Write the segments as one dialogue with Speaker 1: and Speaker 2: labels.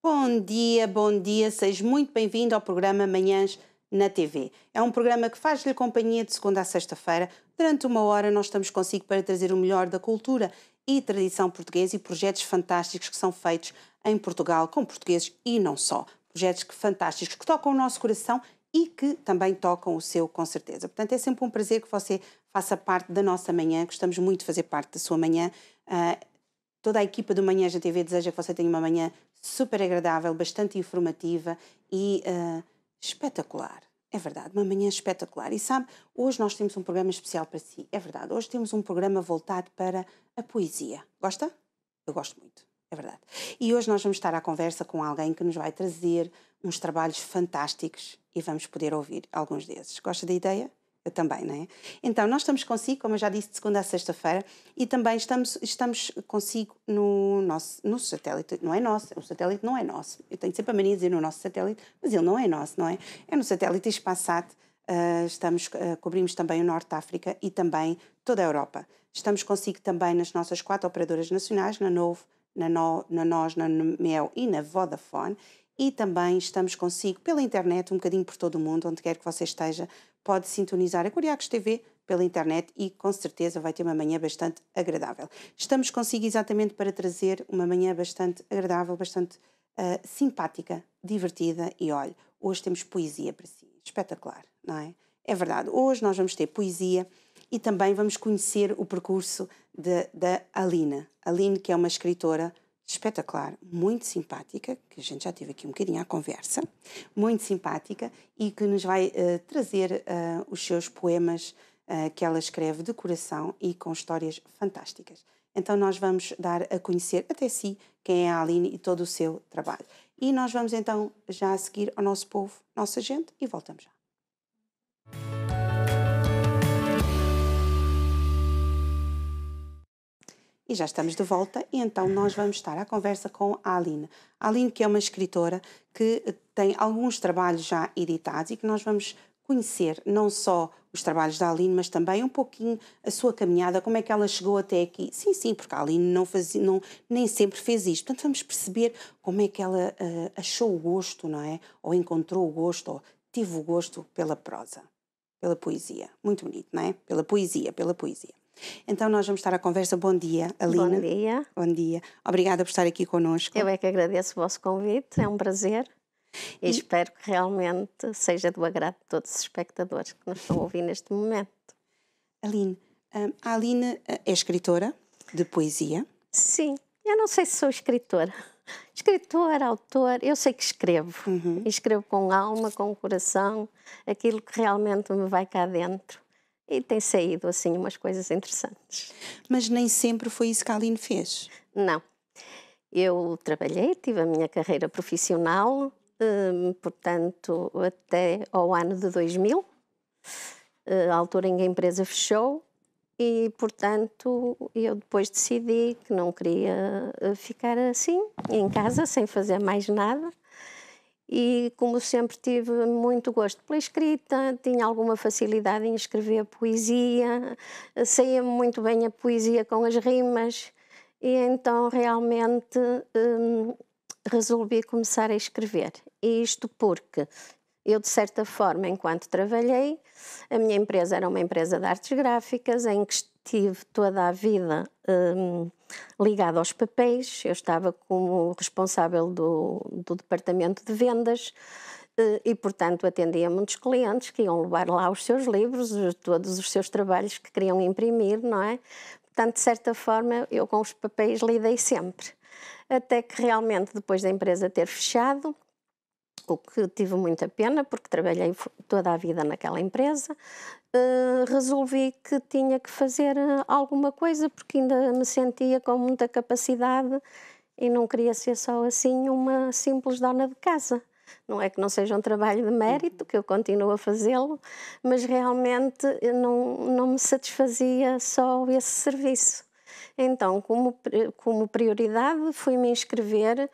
Speaker 1: Bom dia, seja muito bem-vindo ao programa Manhãs na TV. É um programa que faz-lhe companhia de segunda a sexta-feira. Durante uma hora nós estamos consigo para trazer o melhor da cultura e tradição portuguesa e projetos fantásticos que são feitos em Portugal com portugueses e não só. Projetos fantásticos que tocam o nosso coração e que também tocam o seu, com certeza. Portanto, é sempre um prazer que você faça parte da nossa manhã. Gostamos muito de fazer parte da sua manhã. Toda a equipa do Manhãs na TV deseja que você tenha uma manhã super agradável, bastante informativa e espetacular. É verdade, uma manhã espetacular. E sabe, hoje nós temos um programa especial para si. É verdade, hoje temos um programa voltado para a poesia. Gosta? Eu gosto muito, é verdade. E hoje nós vamos estar à conversa com alguém que nos vai trazer uns trabalhos fantásticos e vamos poder ouvir alguns desses. Gosta da ideia? Eu também, não é? Então, nós estamos consigo, como eu já disse, de segunda a sexta-feira e também estamos consigo no satélite. Não é nosso, o satélite não é nosso. Eu tenho sempre a mania de dizer no nosso satélite, mas ele não é nosso, não é? É no satélite Spasat. Cobrimos também o Norte de África e também toda a Europa. Estamos consigo também nas nossas 4 operadoras nacionais, na Novo, na NOS, na Mel e na Vodafone. E também estamos consigo pela internet, um bocadinho por todo o mundo, onde quer que você esteja, pode sintonizar a Curiacos TV pela internet e com certeza vai ter uma manhã bastante agradável. Estamos consigo exatamente para trazer uma manhã bastante agradável, bastante simpática, divertida e olha, hoje temos poesia para si, espetacular, não é? É verdade, hoje nós vamos ter poesia e também vamos conhecer o percurso da Aline. Aline, que é uma escritora espetacular, muito simpática, que a gente já teve aqui um bocadinho à conversa, muito simpática e que nos vai trazer os seus poemas que ela escreve de coração e com histórias fantásticas. Então nós vamos dar a conhecer até si quem é a Aline e todo o seu trabalho. E nós vamos então já a seguir ao nosso povo, nossa gente e voltamos já. E já estamos de volta e então nós vamos estar à conversa com a Aline. A Aline, que é uma escritora que tem alguns trabalhos já editados e que nós vamos conhecer não só os trabalhos da Aline, mas também um pouquinho a sua caminhada, como é que ela chegou até aqui. Sim, porque a Aline nem sempre fez isto. Portanto, vamos perceber como é que ela achou o gosto, não é? Ou encontrou o gosto, ou teve o gosto pela prosa, pela poesia. Muito bonito, não é? Pela poesia. Então nós vamos estar à conversa. Bom dia, Aline.
Speaker 2: Bom dia.
Speaker 1: Bom dia. Obrigada por estar aqui connosco.
Speaker 2: Eu é que agradeço o vosso convite, é um prazer e espero que realmente seja do agrado de todos os espectadores que nos estão a ouvir neste momento.
Speaker 1: Aline, a Aline é escritora de poesia?
Speaker 2: Sim, eu não sei se sou escritora. Escritora, autor, eu sei que escrevo. Escrevo com alma, com coração, aquilo que realmente me vai cá dentro. E tem saído, assim, umas coisas interessantes.
Speaker 1: Mas nem sempre foi isso que a Aline fez?
Speaker 2: Não. Eu trabalhei, tive a minha carreira profissional, portanto, até ao ano de 2000, a altura em que a empresa fechou, e, portanto, eu depois decidi que não queria ficar assim, em casa, sem fazer mais nada. E como sempre tive muito gosto pela escrita, tinha alguma facilidade em escrever poesia, saía-me muito bem a poesia com as rimas e então realmente resolvi começar a escrever. E isto porque eu, de certa forma, enquanto trabalhei, a minha empresa era uma empresa de artes gráficas em que estive toda a vida ligada aos papéis. Eu estava como responsável do departamento de vendas e, portanto, atendia muitos clientes que iam levar lá os seus livros, todos os seus trabalhos que queriam imprimir, não é? Portanto, de certa forma, eu com os papéis lidei sempre. Até que realmente, depois da empresa ter fechado, o que tive muita pena, porque trabalhei toda a vida naquela empresa, resolvi que tinha que fazer alguma coisa, porque ainda me sentia com muita capacidade e não queria ser só assim uma simples dona de casa. Não é que não seja um trabalho de mérito, que eu continuo a fazê-lo, mas realmente não me satisfazia só esse serviço. Então, como prioridade, fui-me inscrever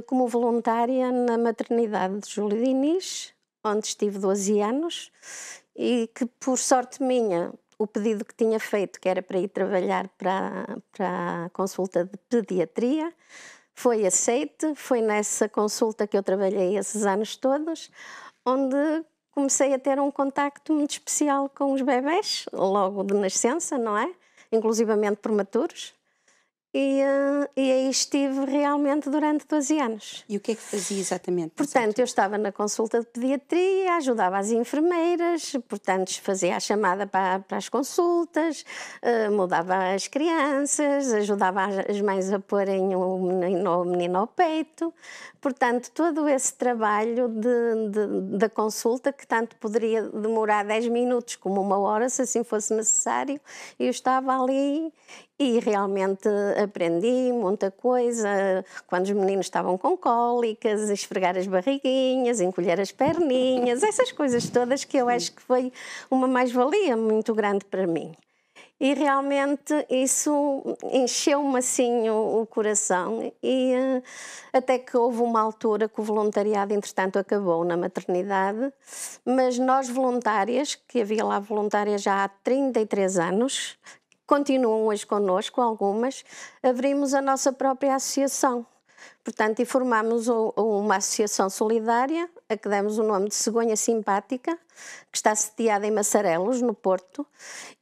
Speaker 2: como voluntária na maternidade de Júlio Diniz, onde estive 12 anos, e que, por sorte minha, o pedido que tinha feito, que era para ir trabalhar para a consulta de pediatria, foi aceite, foi nessa consulta que eu trabalhei esses anos todos, onde comecei a ter um contacto muito especial com os bebés, logo de nascença, não é? Inclusivamente prematuros. E aí estive realmente durante 12 anos.
Speaker 1: E o que é que fazia exatamente?
Speaker 2: Portanto, eu estava na consulta de pediatria, ajudava as enfermeiras, portanto, fazia a chamada para as consultas, mudava as crianças, ajudava as mães a porem o menino ao peito. Portanto, todo esse trabalho da consulta, que tanto poderia demorar 10 minutos como 1 hora, se assim fosse necessário, eu estava ali e realmente aprendi muita coisa. Quando os meninos estavam com cólicas, esfregar as barriguinhas, encolher as perninhas, essas coisas todas que eu acho que foi uma mais-valia muito grande para mim. E realmente isso encheu-me assim o coração, e até que houve uma altura que o voluntariado entretanto acabou na maternidade, mas nós voluntárias, que havia lá voluntárias já há 33 anos, continuam hoje connosco algumas, abrimos a nossa própria associação. Portanto, e formámos uma associação solidária, a que demos o nome de Cegonha Simpática, que está sediada em Massarelos, no Porto,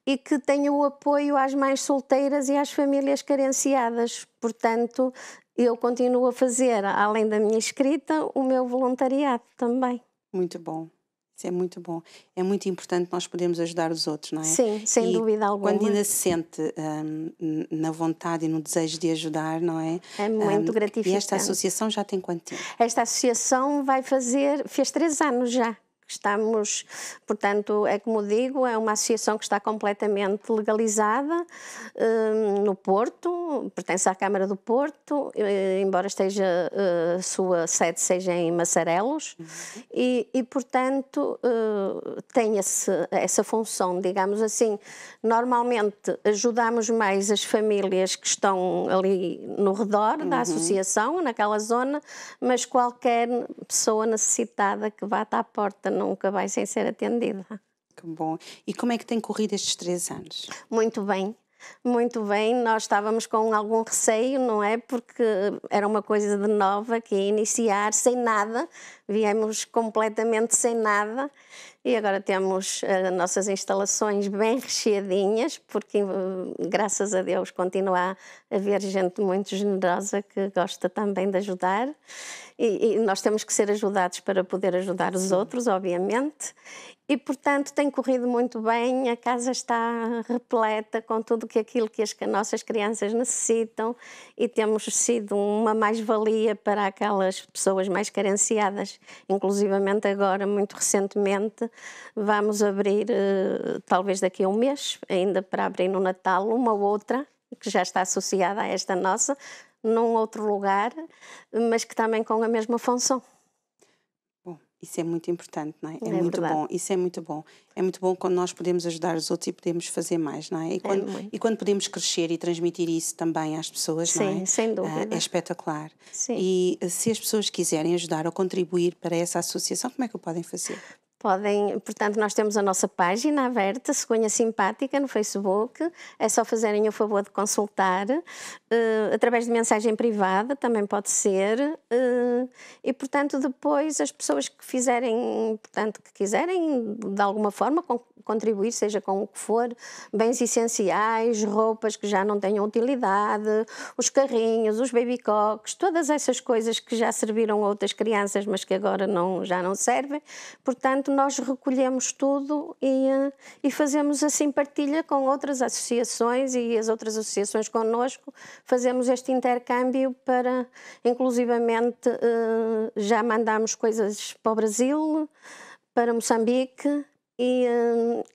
Speaker 2: e que tem o apoio às mães solteiras e às famílias carenciadas. Portanto, eu continuo a fazer, além da minha escrita, o meu voluntariado também.
Speaker 1: Muito bom. Isso é muito bom. É muito importante nós podermos ajudar os outros, não é?
Speaker 2: Sim, sem dúvida alguma.
Speaker 1: Quando ainda se sente na vontade e no desejo de ajudar, não é?
Speaker 2: É muito gratificante.
Speaker 1: E esta associação já tem quanto tempo?
Speaker 2: Esta associação fez 3 anos já. Estamos, portanto, é como digo, é uma associação que está completamente legalizada no Porto, pertence à Câmara do Porto, embora a sua sede seja em Massarelos, e portanto, tem essa função, digamos assim. Normalmente ajudamos mais as famílias que estão ali no redor da associação, naquela zona, mas qualquer pessoa necessitada que vá à porta nunca vai sem ser atendida.
Speaker 1: Que bom. E como é que tem corrido estes 3 anos?
Speaker 2: Muito bem. Muito bem, nós estávamos com algum receio, não é? Porque era uma coisa de nova que ia iniciar sem nada, viemos completamente sem nada, e agora temos as nossas instalações bem recheadinhas, porque graças a Deus continua a haver gente muito generosa que gosta também de ajudar, e nós temos que ser ajudados para poder ajudar os outros, obviamente. E, portanto, tem corrido muito bem, a casa está repleta com tudo aquilo que as nossas crianças necessitam, e temos sido uma mais-valia para aquelas pessoas mais carenciadas. Inclusivamente agora, muito recentemente, vamos abrir, talvez daqui a um mês, ainda para abrir no Natal, uma outra, que já está associada a esta nossa, num outro lugar, mas que também com a mesma função.
Speaker 1: Isso é muito importante, não é?
Speaker 2: É
Speaker 1: muito
Speaker 2: verdade.
Speaker 1: bom, isso é muito bom. É muito bom quando nós podemos ajudar os outros e podemos fazer mais, não é? E quando podemos crescer e transmitir isso também às pessoas, não é?
Speaker 2: Sim, sem dúvida.
Speaker 1: É espetacular.
Speaker 2: Sim.
Speaker 1: E se as pessoas quiserem ajudar ou contribuir para essa associação, como é que o podem fazer?
Speaker 2: Podem, portanto, nós temos a nossa página aberta, Cegonha Simpática, no Facebook. É só fazerem o favor de consultar, através de mensagem privada, também pode ser. E, portanto, depois as pessoas que fizerem, portanto, que quiserem, de alguma forma, contribuir, seja com o que for, bens essenciais, roupas que já não tenham utilidade, os carrinhos, os babycocks, todas essas coisas que já serviram a outras crianças, mas que agora já não servem. Portanto, nós recolhemos tudo e fazemos assim partilha com outras associações, e as outras associações connosco, fazemos este intercâmbio para, inclusivamente, já mandamos coisas para o Brasil, para Moçambique, e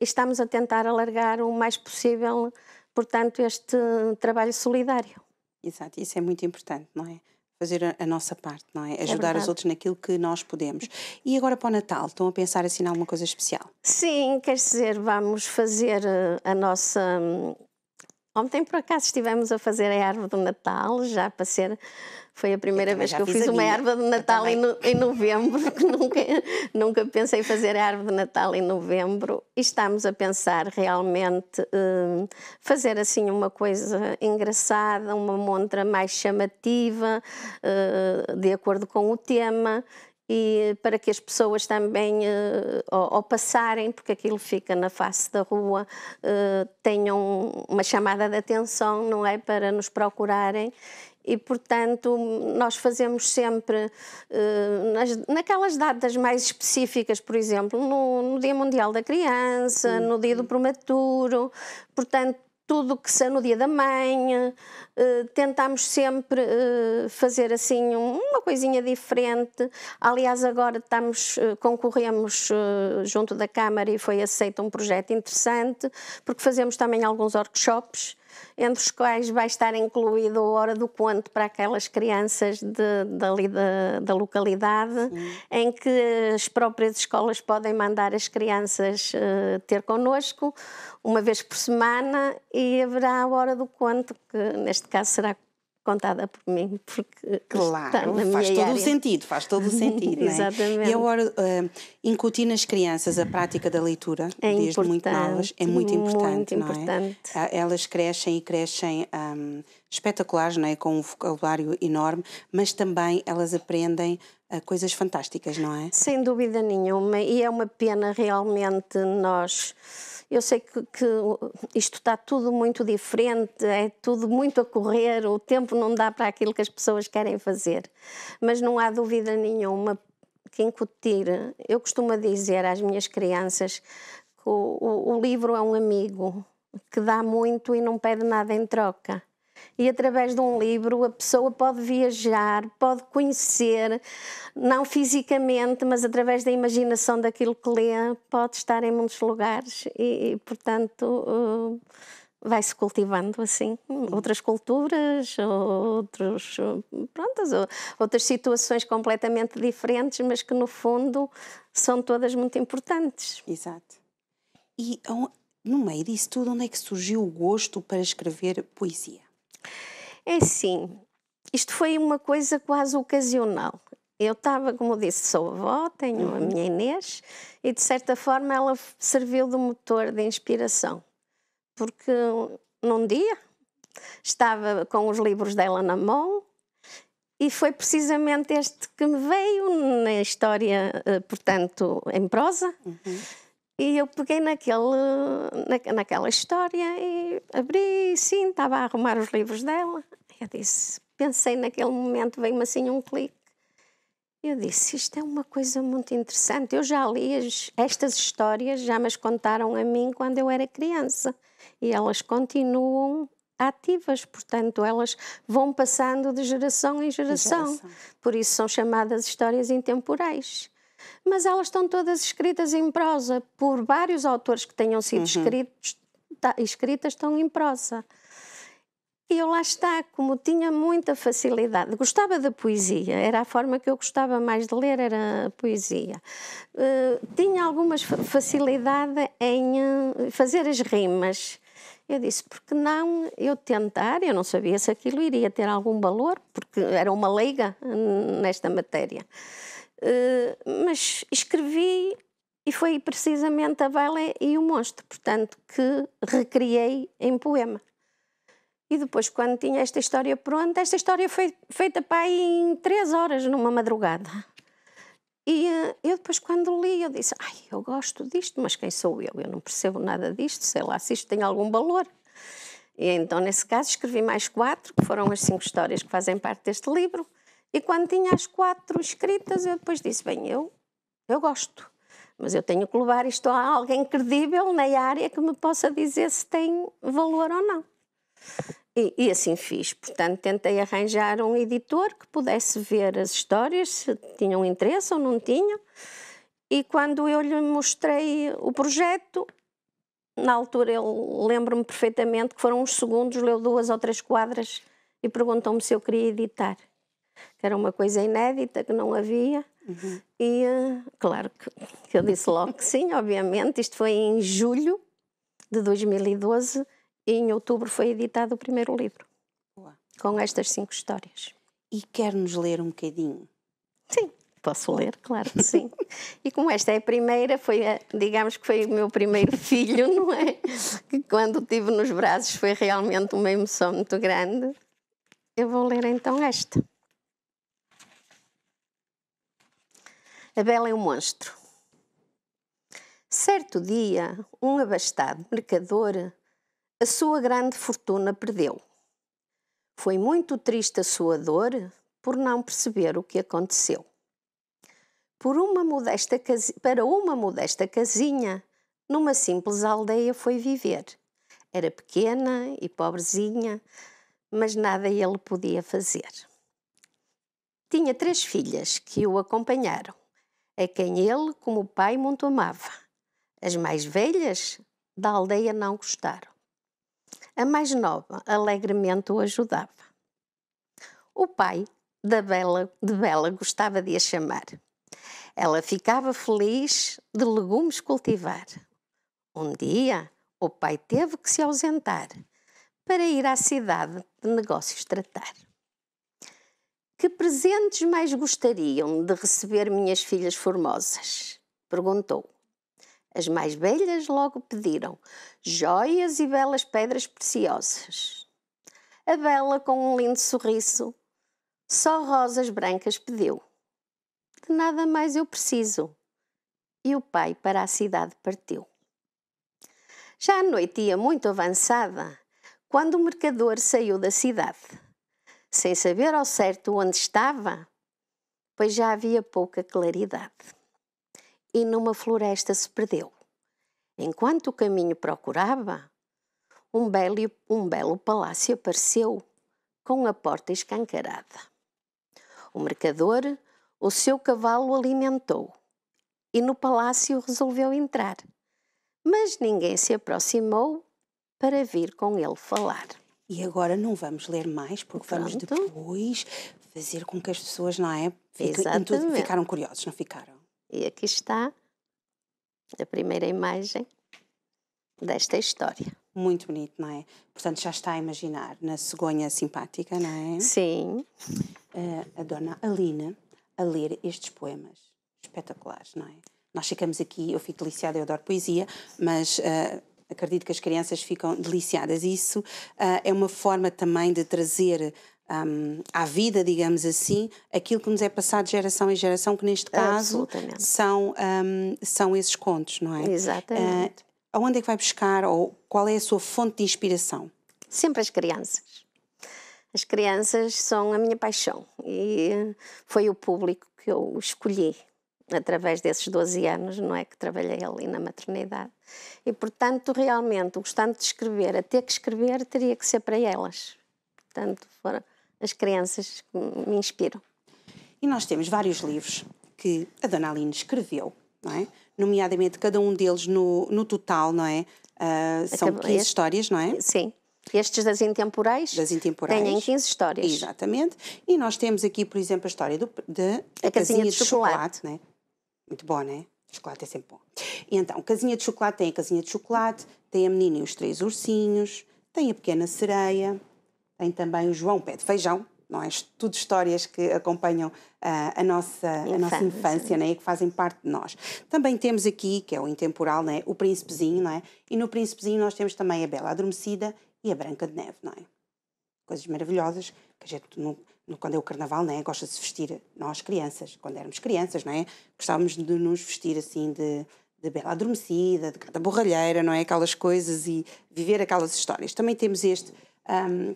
Speaker 2: estamos a tentar alargar o mais possível, portanto, este trabalho solidário.
Speaker 1: Exato, isso é muito importante, não é? Fazer a nossa parte, não é? Ajudar os outros naquilo que nós podemos. E agora para o Natal, estão a pensar assim em alguma coisa especial?
Speaker 2: Sim, quer dizer, vamos fazer a nossa... Ontem, por acaso, estivemos a fazer a árvore do Natal, já para ser Foi a primeira vez que eu fiz uma árvore de Natal em novembro, que nunca pensei fazer a árvore de Natal em novembro. E estamos a pensar realmente fazer assim uma coisa engraçada, uma montra mais chamativa, de acordo com o tema. E para que as pessoas também, ao passarem, porque aquilo fica na face da rua, tenham uma chamada de atenção, não é? Para nos procurarem. E, portanto, nós fazemos sempre, naquelas datas mais específicas, por exemplo, no Dia Mundial da Criança, no Dia do Prematuro, portanto, tudo que seja no Dia da Mãe, tentamos sempre fazer assim uma coisinha diferente. Aliás, agora concorremos junto da Câmara e foi aceito um projeto interessante, porque fazemos também alguns workshops, entre os quais vai estar incluído a Hora do Conto para aquelas crianças da localidade, em que as próprias escolas podem mandar as crianças ter connosco uma vez por semana, e haverá a Hora do Conto, que neste caso será contada por mim, porque
Speaker 1: claro, faz todo o sentido,
Speaker 2: Exatamente.
Speaker 1: Não é? E agora incutir nas crianças a prática da leitura, desde muito novas, é muito importante, não é? Elas crescem espetaculares, não é? Com um vocabulário enorme, mas também elas aprendem coisas fantásticas, não é?
Speaker 2: Sem dúvida nenhuma, e é uma pena realmente nós... Eu sei que isto está tudo muito diferente, é tudo muito a correr, o tempo não dá para aquilo que as pessoas querem fazer. Mas não há dúvida nenhuma que incutir. Eu costumo dizer às minhas crianças que o livro é um amigo que dá muito e não pede nada em troca. E através de um livro a pessoa pode viajar, pode conhecer, não fisicamente, mas através da imaginação daquilo que lê, pode estar em muitos lugares e portanto, vai-se cultivando assim outras culturas, outras situações completamente diferentes, mas que no fundo são todas muito importantes.
Speaker 1: Exato. E no meio disso tudo, onde é que surgiu o gosto para escrever poesia?
Speaker 2: É assim, isto foi uma coisa quase ocasional. Eu estava, como disse, sou avó, tenho a minha Inês, e de certa forma ela serviu de motor de inspiração. Porque num dia estava com os livros dela na mão e foi precisamente este que me veio na história, portanto, em prosa. E eu peguei naquela história e abri, sim, estava a arrumar os livros dela. Eu disse, pensei naquele momento, veio-me assim um clique. Eu disse, isto é uma coisa muito interessante. Eu já li estas histórias, já me as contaram a mim quando eu era criança. E elas continuam ativas, portanto, elas vão passando de geração em geração. Por isso são chamadas histórias intemporais. Mas elas estão todas escritas em prosa, por vários autores que tenham sido escritas estão em prosa. E eu lá está, como tinha muita facilidade, gostava da poesia, era a forma que eu gostava mais de ler, era a poesia. Tinha alguma facilidade em fazer as rimas. Eu disse, porque não eu tentar? Eu não sabia se aquilo iria ter algum valor, porque era uma leiga nesta matéria. Mas escrevi e foi precisamente a Bela e o Monstro, portanto, que recriei em poema. E depois, quando tinha esta história pronta, esta história foi feita para aí em 3 horas, numa madrugada. E eu depois, quando li, eu disse, ai, eu gosto disto, mas quem sou eu? Eu não percebo nada disto, sei lá se isto tem algum valor. E então, nesse caso, escrevi mais 4, que foram as 5 histórias que fazem parte deste livro. E quando tinha as 4 escritas, eu depois disse, bem, eu gosto, mas eu tenho que levar isto a alguém credível na área que me possa dizer se tem valor ou não. E assim fiz, portanto, tentei arranjar um editor que pudesse ver as histórias, se tinham interesse ou não tinham, e quando eu lhe mostrei o projeto, na altura eu lembro-me perfeitamente que foram uns segundos, leu 2 ou 3 quadras e perguntou-me se eu queria editar. Que era uma coisa inédita, que não havia, e claro que eu disse logo que sim, obviamente. Isto foi em julho de 2012 e em outubro foi editado o primeiro livro, com estas 5 histórias.
Speaker 1: E quer-nos ler um bocadinho?
Speaker 2: Sim, posso ler, claro que sim. E como esta é a primeira, digamos que foi o meu primeiro filho, não é? Que quando o tive nos braços foi realmente uma emoção muito grande. Eu vou ler então esta. A Bela e o Monstro. Certo dia, um abastado mercador a sua grande fortuna perdeu. Foi muito triste a sua dor por não perceber o que aconteceu. Para uma modesta casinha, numa simples aldeia foi viver. Era pequena e pobrezinha, mas nada ele podia fazer. Tinha 3 filhas que o acompanharam, a quem ele, como pai, muito amava. As mais velhas da aldeia não gostaram. A mais nova alegremente o ajudava. O pai de Bela gostava de a chamar. Ela ficava feliz de legumes cultivar. Um dia, o pai teve que se ausentar para ir à cidade de negócios tratar. Que presentes mais gostariam de receber minhas filhas formosas? Perguntou. As mais velhas logo pediram joias e belas pedras preciosas. A Bela, com um lindo sorriso, só rosas brancas pediu. De nada mais eu preciso. E o pai para a cidade partiu. Já a noite ia muito avançada, quando o mercador saiu da cidade, sem saber ao certo onde estava, pois já havia pouca claridade. E numa floresta se perdeu. Enquanto o caminho procurava, um belo palácio apareceu, com a porta escancarada. O mercador o seu cavalo alimentou e no palácio resolveu entrar, mas ninguém se aproximou para vir com ele falar.
Speaker 1: E agora não vamos ler mais, porque vamos depois fazer com que as pessoas, não é? Ficaram curiosos, não ficaram?
Speaker 2: E aqui está a primeira imagem desta história.
Speaker 1: Muito bonito, não é? Portanto, já está a imaginar na cegonha simpática, não é?
Speaker 2: Sim.
Speaker 1: A dona Aline a ler estes poemas espetaculares, não é? Nós ficamos aqui, eu fico deliciada, eu adoro poesia, mas acredito que as crianças ficam deliciadas. Isso é uma forma também de trazer à vida, digamos assim, aquilo que nos é passado de geração em geração, que neste caso são esses contos, não é?
Speaker 2: Exatamente.
Speaker 1: Aonde é que vai buscar, ou qual é a sua fonte de inspiração?
Speaker 2: Sempre as crianças. As crianças são a minha paixão e foi o público que eu escolhi através desses 12 anos, não é, que trabalhei ali na maternidade. E, portanto, realmente, gostando de escrever, a ter que escrever, teria que ser para elas. Portanto, foram as crianças que me inspiram.
Speaker 1: E nós temos vários livros que a dona Aline escreveu, não é? Nomeadamente, cada um deles no total, não é? São 15 histórias, não é?
Speaker 2: Sim. Estes das intemporais têm 15 histórias.
Speaker 1: Exatamente. E nós temos aqui, por exemplo, a história da Casinha de Chocolate, não é? Muito bom, não é? Chocolate é sempre bom. E então, Casinha de Chocolate tem a Casinha de Chocolate, tem a Menina e os 3 Ursinhos, tem a Pequena Sereia, tem também o João Pé de Feijão, não é? Tudo histórias que acompanham a nossa infância, não é? Que fazem parte de nós. Também temos aqui, que é o intemporal, não é? O Príncipezinho, não é? E no Príncipezinho nós temos também a Bela Adormecida e a Branca de Neve, não é? Coisas maravilhosas, que a gente, quando é o carnaval, não é? Gosta de se vestir, nós crianças, quando éramos crianças, não é? Gostávamos de nos vestir assim de Bela Adormecida, de Gata Borralheira, não é? Aquelas coisas e viver aquelas histórias. Também temos este,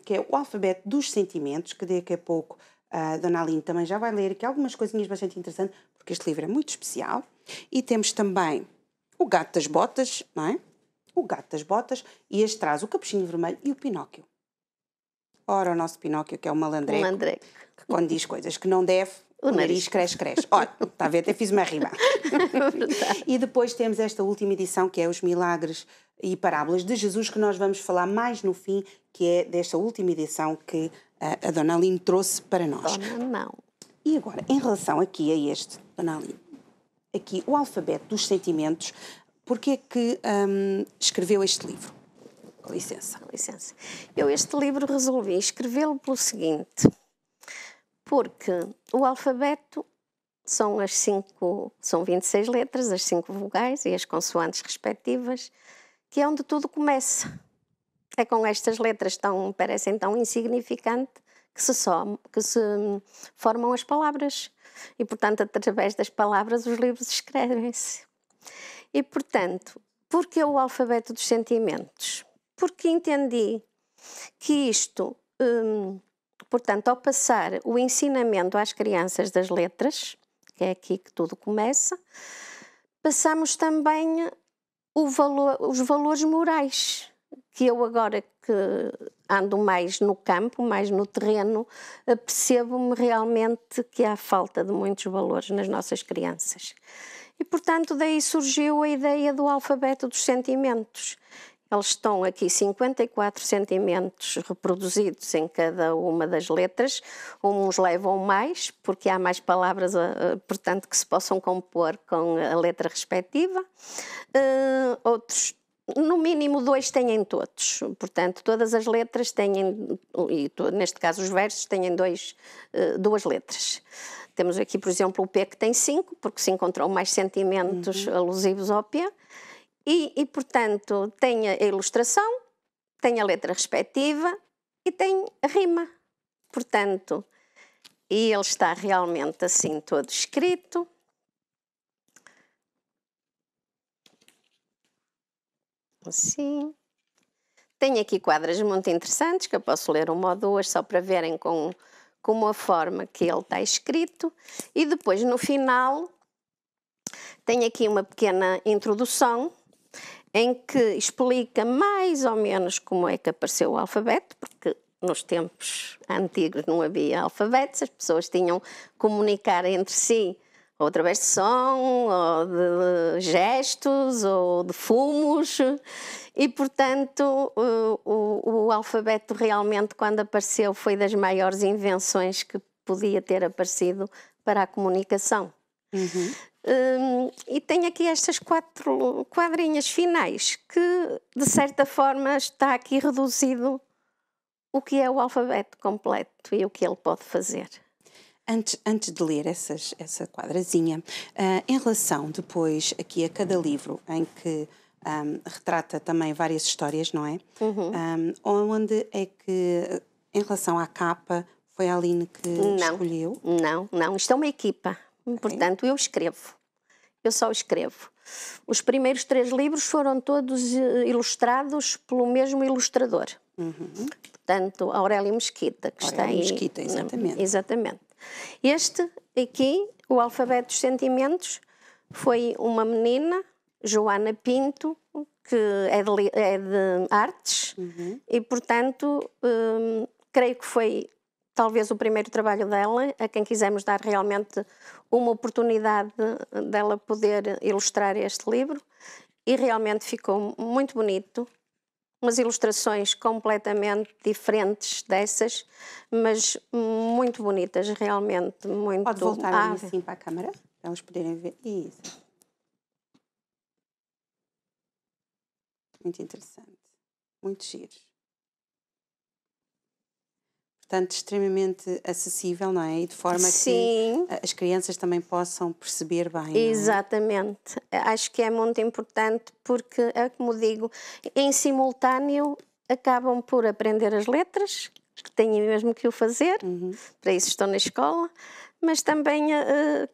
Speaker 1: que é o Alfabeto dos Sentimentos, que daqui a pouco a dona Aline também já vai ler, que há algumas coisinhas bastante interessantes, porque este livro é muito especial. E temos também o Gato das Botas, não é? O Gato das Botas, e este traz o Capuchinho Vermelho e o Pinóquio. Ora, o nosso Pinóquio, que é o malandreco, que quando diz coisas que não deve, o nariz cresce. Olha, está a ver, até fiz uma rima. E depois temos esta última edição, que é Os Milagres e Parábolas de Jesus, que nós vamos falar mais no fim, que é desta última edição que a dona Aline trouxe para nós.
Speaker 2: Não.
Speaker 1: E agora, em relação aqui a este, dona Aline, aqui o Alfabeto dos Sentimentos, porquê é que escreveu este livro? Com licença.
Speaker 2: Eu este livro resolvi escrevê-lo pelo seguinte. Porque o alfabeto são 26 letras, as 5 vogais e as consoantes respectivas, que é onde tudo começa. É com estas letras parecem tão insignificantes que se formam as palavras. E, portanto, através das palavras os livros escrevem-se. E, portanto, porquê o alfabeto dos sentimentos? Porque entendi que isto, portanto, ao passar o ensinamento às crianças das letras, que é aqui que tudo começa, passamos também os valores morais, que eu agora que ando mais no campo, mais no terreno, percebo-me realmente que há falta de muitos valores nas nossas crianças. E, portanto, daí surgiu a ideia do alfabeto dos sentimentos. Eles estão aqui 54 sentimentos reproduzidos em cada uma das letras. Uns levam mais, porque há mais palavras, portanto, que se possam compor com a letra respectiva. Outros, no mínimo 2 têm todos. Portanto, todas as letras têm, e neste caso os versos, têm 2 letras. Temos aqui, por exemplo, o P que tem 5, porque se encontram mais sentimentos alusivos ao P. E, portanto, tem a ilustração, tem a letra respectiva e tem a rima. Portanto, e ele está realmente assim todo escrito. Assim. Tem aqui quadras muito interessantes, que eu posso ler uma ou duas só para verem com a forma que ele está escrito. E depois, no final, tem aqui uma pequena introdução, em que explica mais ou menos como é que apareceu o alfabeto, porque nos tempos antigos não havia alfabetos, as pessoas tinham que comunicar entre si ou através de som, ou de gestos, ou de fumos, e portanto o alfabeto realmente, quando apareceu, foi das maiores invenções que podia ter aparecido para a comunicação. E tem aqui estas 4 quadrinhas finais que, de certa forma, está aqui reduzido o que é o alfabeto completo e o que ele pode fazer.
Speaker 1: Antes de ler essa quadrazinha, em relação depois aqui a cada livro, em que retrata também várias histórias, não é? Onde é que, em relação à capa, foi a Aline que escolheu?
Speaker 2: Não, isto é uma equipa. Portanto, eu escrevo. Eu só escrevo. Os primeiros 3 livros foram todos ilustrados pelo mesmo ilustrador. Portanto, Aurélio Mesquita, que está aí.
Speaker 1: Mesquita, exatamente.
Speaker 2: Exatamente. Este aqui, o Alfabeto dos Sentimentos, foi uma menina, Joana Pinto, que é de artes, e, portanto, creio que foi talvez o primeiro trabalho dela, a quem quisemos dar realmente uma oportunidade dela poder ilustrar este livro, e realmente ficou muito bonito. Umas ilustrações completamente diferentes dessas, mas muito bonitas, realmente. Muito.
Speaker 1: Pode voltar assim para a câmara, para eles poderem ver. Isso. Muito interessante. Muito giro. Portanto, extremamente acessível, não é? E de forma que as crianças também possam perceber bem. Não é?
Speaker 2: Exatamente. Acho que é muito importante porque, é como digo, em simultâneo acabam por aprender as letras, que têm mesmo que o fazer, para isso estão na escola, mas também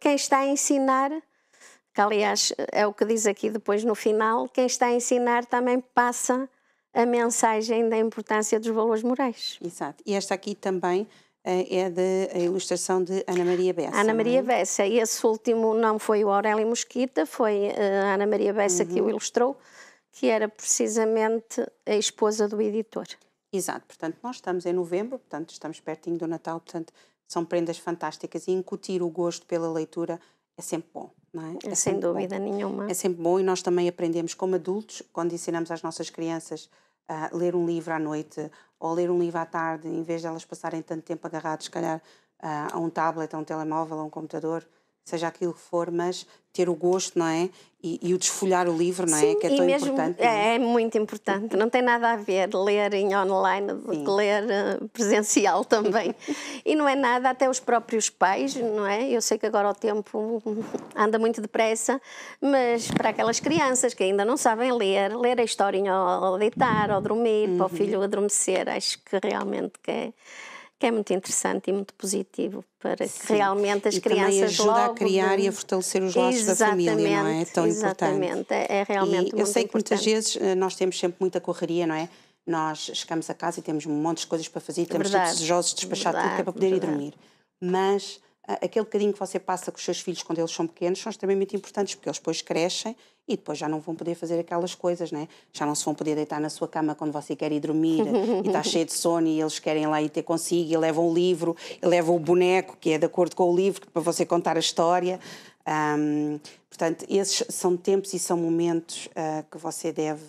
Speaker 2: quem está a ensinar, que aliás é o que diz aqui depois no final, quem está a ensinar também passa a mensagem da importância dos valores morais.
Speaker 1: Exato. E esta aqui também é a ilustração de Ana Maria Bessa.
Speaker 2: Ana Maria Bessa. E esse último não foi o Aurélio Mesquita, foi a Ana Maria Bessa que o ilustrou, que era precisamente a esposa do editor.
Speaker 1: Exato. Portanto, nós estamos em novembro, portanto, estamos pertinho do Natal, portanto, são prendas fantásticas e incutir o gosto pela leitura é sempre bom, não é?
Speaker 2: Sem dúvida nenhuma.
Speaker 1: É sempre bom e nós também aprendemos como adultos, quando ensinamos às nossas crianças a ler um livro à noite ou ler um livro à tarde, em vez de elas passarem tanto tempo agarrados, se calhar, a um tablet, a um telemóvel, a um computador, seja aquilo que for, mas ter o gosto, não é? E o desfolhar o livro, não é?
Speaker 2: Sim,
Speaker 1: Que é tão importante. Não é?
Speaker 2: É muito importante. Não tem nada a ver ler em online do que ler presencial também. E não é nada, até os próprios pais, não é? Eu sei que agora o tempo anda muito depressa, mas para aquelas crianças que ainda não sabem ler a historinha ao deitar, ao dormir, para o filho adormecer, acho que realmente que é muito interessante e muito positivo para que realmente as crianças
Speaker 1: também ajuda a criar e a fortalecer os laços da família, não é? É tão importante.
Speaker 2: É realmente muito importante.
Speaker 1: Eu sei que muitas vezes nós temos sempre muita correria, não é? Nós chegamos a casa e temos um monte de coisas para fazer e estamos sempre desejosos de despachar tudo que é para poder ir dormir. Mas aquele bocadinho que você passa com os seus filhos quando eles são pequenos são extremamente importantes, porque eles depois crescem e depois já não vão poder fazer aquelas coisas, né? Já não se vão poder deitar na sua cama quando você quer ir dormir e está cheio de sono e eles querem lá ir ter consigo e levam o livro, e levam o boneco que é de acordo com o livro para você contar a história. Portanto, esses são tempos e são momentos que você deve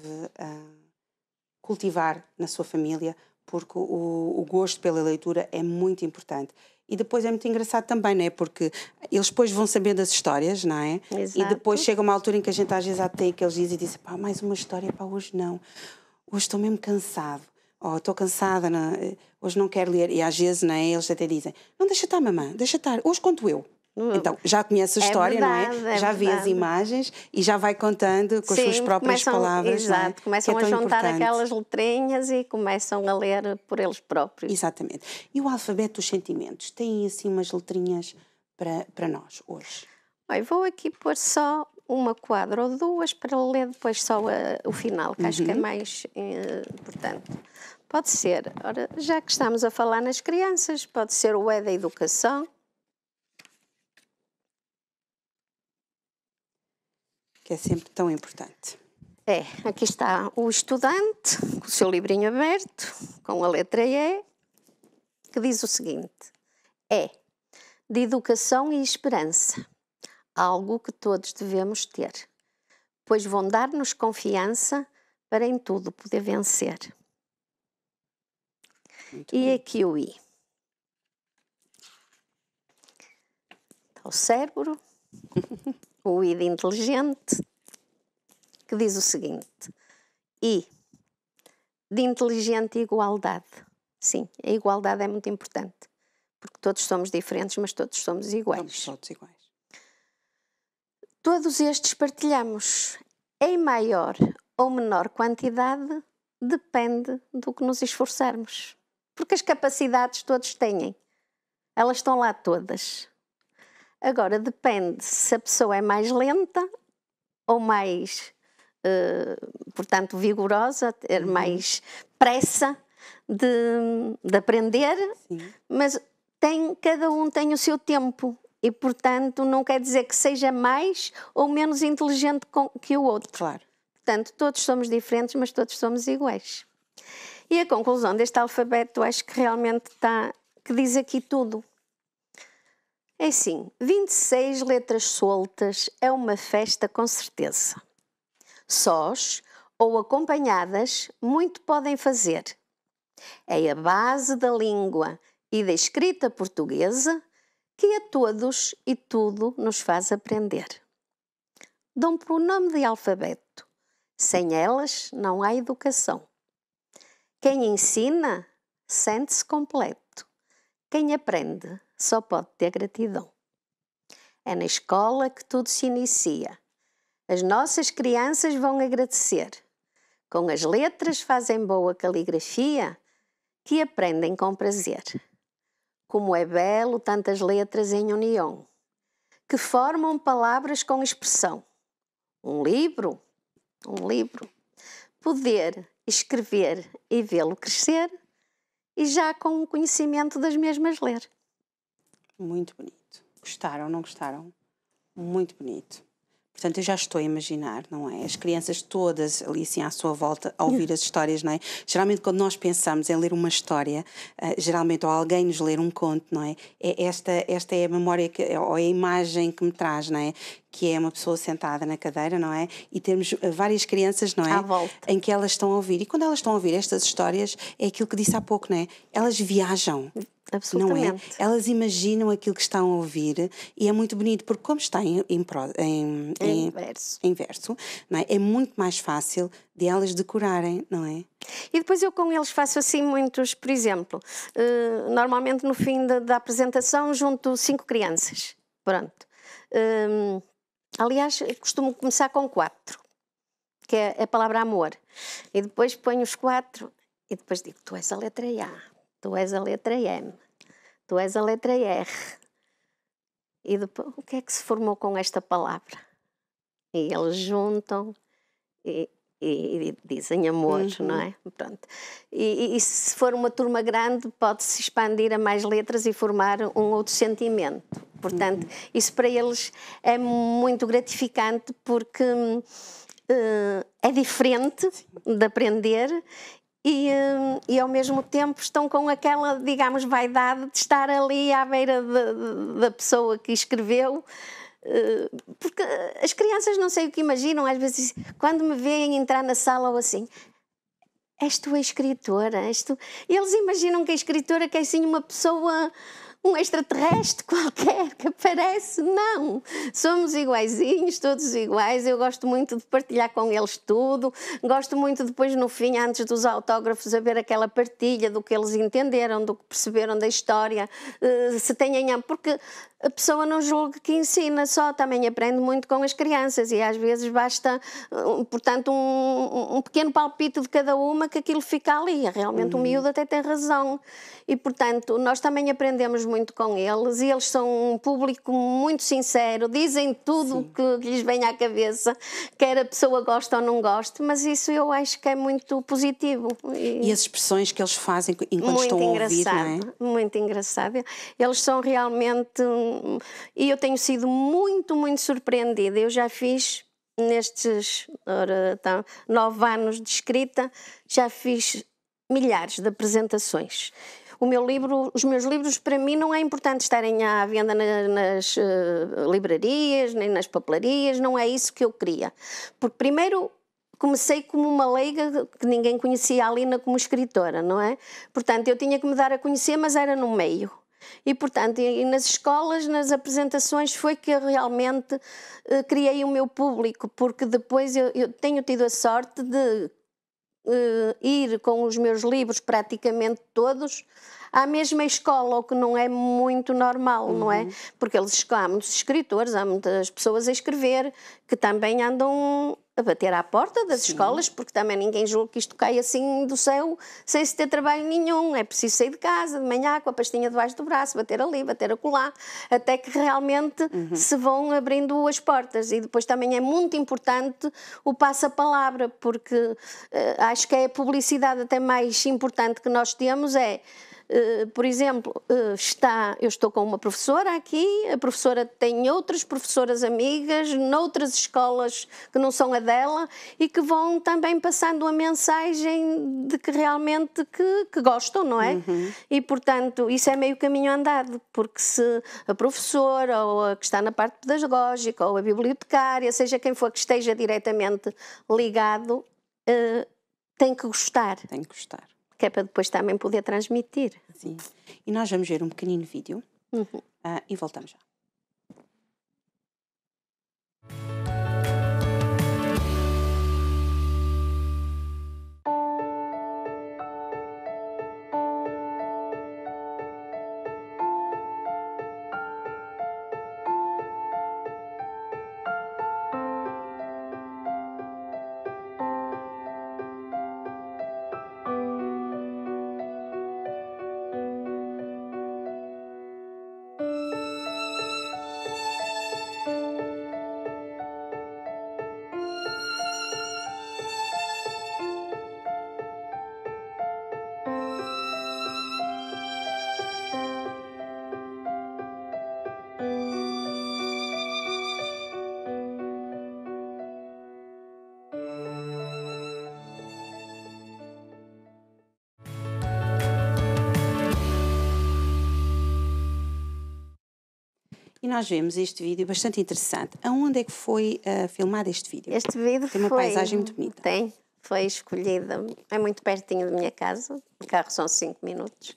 Speaker 1: cultivar na sua família, porque o gosto pela leitura é muito importante. E depois é muito engraçado também, não é? Porque eles depois vão sabendo as histórias, não é?
Speaker 2: Exato.
Speaker 1: E depois chega uma altura em que a gente às vezes até que eles dizem, pá, mais uma história, pá, hoje não. Hoje estou mesmo cansado. Oh, estou cansada, não? Hoje não quero ler. E às vezes, não é? Eles até dizem, não, deixa estar, mamãe, deixa estar. Hoje conto eu. Então, já conhece a história,
Speaker 2: verdade,
Speaker 1: não é? Já vê as imagens e já vai contando com as suas próprias palavras.
Speaker 2: Exato,
Speaker 1: não é?
Speaker 2: começam a juntar aquelas letrinhas e começam a ler por eles próprios.
Speaker 1: Exatamente. E o alfabeto dos sentimentos? Tem assim umas letrinhas para nós hoje?
Speaker 2: Olha, vou aqui pôr só uma quadra ou duas para ler depois só o final, que acho que é mais importante. Pode ser, ora, já que estamos a falar nas crianças, pode ser o E da educação.
Speaker 1: Que é sempre tão importante.
Speaker 2: Aqui está o estudante, com o seu livrinho aberto, com a letra E, que diz o seguinte: E, de educação e esperança, algo que todos devemos ter, pois vão dar-nos confiança para em tudo poder vencer.
Speaker 1: Muito
Speaker 2: e
Speaker 1: bem.
Speaker 2: Aqui o I. Está o cérebro, o I de inteligente, que diz o seguinte: I, de inteligente e igualdade. Sim, a igualdade é muito importante, porque todos somos diferentes, mas todos somos iguais.
Speaker 1: Somos todos iguais.
Speaker 2: Todos estes partilhamos em maior ou menor quantidade, depende do que nos esforçarmos. Porque as capacidades todos têm, elas estão lá todas. Agora, depende se a pessoa é mais lenta ou mais, portanto, vigorosa, ter mais pressa de aprender,
Speaker 1: Sim.
Speaker 2: mas cada um tem o seu tempo e, portanto, não quer dizer que seja mais ou menos inteligente que o outro.
Speaker 1: Claro.
Speaker 2: Portanto, todos somos diferentes, mas todos somos iguais. E a conclusão deste alfabeto, acho que realmente que diz aqui tudo. É assim, 26 letras soltas é uma festa com certeza. Sós ou acompanhadas, muito podem fazer. É a base da língua e da escrita portuguesa que a todos e tudo nos faz aprender. Dão por nome de alfabeto. Sem elas não há educação. Quem ensina, sente-se completo. Quem aprende, só pode ter gratidão. É na escola que tudo se inicia. As nossas crianças vão agradecer. Com as letras fazem boa caligrafia, que aprendem com prazer. Como é belo tantas letras em união, que formam palavras com expressão. Um livro. Poder escrever e vê-lo crescer, e já com o conhecimento das mesmas ler.
Speaker 1: Muito bonito. Gostaram, não gostaram? Muito bonito. Portanto, eu já estou a imaginar, não é? As crianças todas ali assim à sua volta a ouvir as histórias, não é? Geralmente quando nós pensamos em ler uma história, geralmente ou alguém nos ler um conto, não é? Esta é a memória, ou a imagem que me traz, não é? Que é uma pessoa sentada na cadeira, não é? E temos várias crianças, não é?
Speaker 2: À volta.
Speaker 1: Em que elas estão a ouvir. E quando elas estão a ouvir estas histórias, é aquilo que disse há pouco, não é? Elas viajam.
Speaker 2: absolutamente.
Speaker 1: Não é? Elas imaginam aquilo que estão a ouvir e é muito bonito, porque como está em verso, não é? É muito mais fácil de elas decorarem, não é?
Speaker 2: E depois eu com eles faço assim muitos, por exemplo, normalmente no fim da apresentação junto 5 crianças, pronto. Aliás, costumo começar com 4, que é a palavra amor, e depois ponho os 4 e depois digo, tu és a letra A, tu és a letra M, tu és a letra R. E depois, o que é que se formou com esta palavra? E eles juntam e dizem amor, não é? Pronto. E se for uma turma grande, pode-se expandir a mais letras e formar um outro sentimento. Portanto, isso para eles é muito gratificante, porque é diferente de aprender e ao mesmo tempo estão com aquela, digamos, vaidade de estar ali à beira da pessoa que escreveu, porque as crianças não sei o que imaginam, às vezes, quando me veem entrar na sala ou assim, és tu a escritora? Eles imaginam que a escritora é assim uma pessoa, um extraterrestre qualquer que aparece. Não, somos iguaizinhos, todos iguais. Eu gosto muito de partilhar com eles tudo, gosto muito depois no fim, antes dos autógrafos, a ver aquela partilha do que eles entenderam, do que perceberam da história, se têm, porque a pessoa não julga que ensina só, também aprende muito com as crianças e às vezes basta, portanto, um pequeno palpite de cada uma que aquilo fica ali. Realmente o miúdo até tem razão. E, portanto, nós também aprendemos muito com eles e eles são um público muito sincero, dizem tudo o que lhes vem à cabeça, quer a pessoa goste ou não goste, mas isso eu acho que é muito positivo.
Speaker 1: E as expressões que eles fazem enquanto estão a ouvir, não é?
Speaker 2: Muito engraçado. Eles são realmente... E eu tenho sido muito, muito surpreendida. Eu já fiz, nestes 9 anos de escrita, já fiz milhares de apresentações. Os meus livros, para mim, não é importante estarem à venda nas livrarias, nem nas papelarias, não é isso que eu queria. Porque, primeiro, comecei como uma leiga que ninguém conhecia a Lina como escritora, não é? Portanto, eu tinha que me dar a conhecer, mas era no meio. E, portanto, nas escolas, nas apresentações, foi que eu realmente criei o meu público, porque depois eu tenho tido a sorte de ir com os meus livros praticamente todos à mesma escola, o que não é muito normal, não é? Porque há muitos escritores, há muitas pessoas a escrever que também andam a bater à porta das escolas, porque também ninguém julga que isto cai assim do céu sem se ter trabalho nenhum. É preciso sair de casa de manhã com a pastinha debaixo do braço, bater ali, bater acolá, até que realmente se vão abrindo as portas. E depois também é muito importante o passa-palavra, porque acho que é a publicidade até mais importante que nós temos. Por exemplo, eu estou com uma professora aqui, a professora tem outras professoras amigas noutras escolas que não são a dela e que vão também passando a mensagem de que realmente que gostam, não é? E, portanto, isso é meio caminho andado, porque se a professora ou a que está na parte pedagógica ou a bibliotecária, seja quem for que esteja diretamente ligado, tem que gostar.
Speaker 1: Tem que gostar.
Speaker 2: Que é para depois também poder transmitir.
Speaker 1: Sim. E nós vamos ver um pequenino vídeo e voltamos já. E nós vemos este vídeo bastante interessante. Aonde é que foi filmado este vídeo?
Speaker 2: Este vídeo
Speaker 1: tem uma paisagem muito bonita.
Speaker 2: Foi escolhida, é muito pertinho da minha casa, o carro são 5 minutos,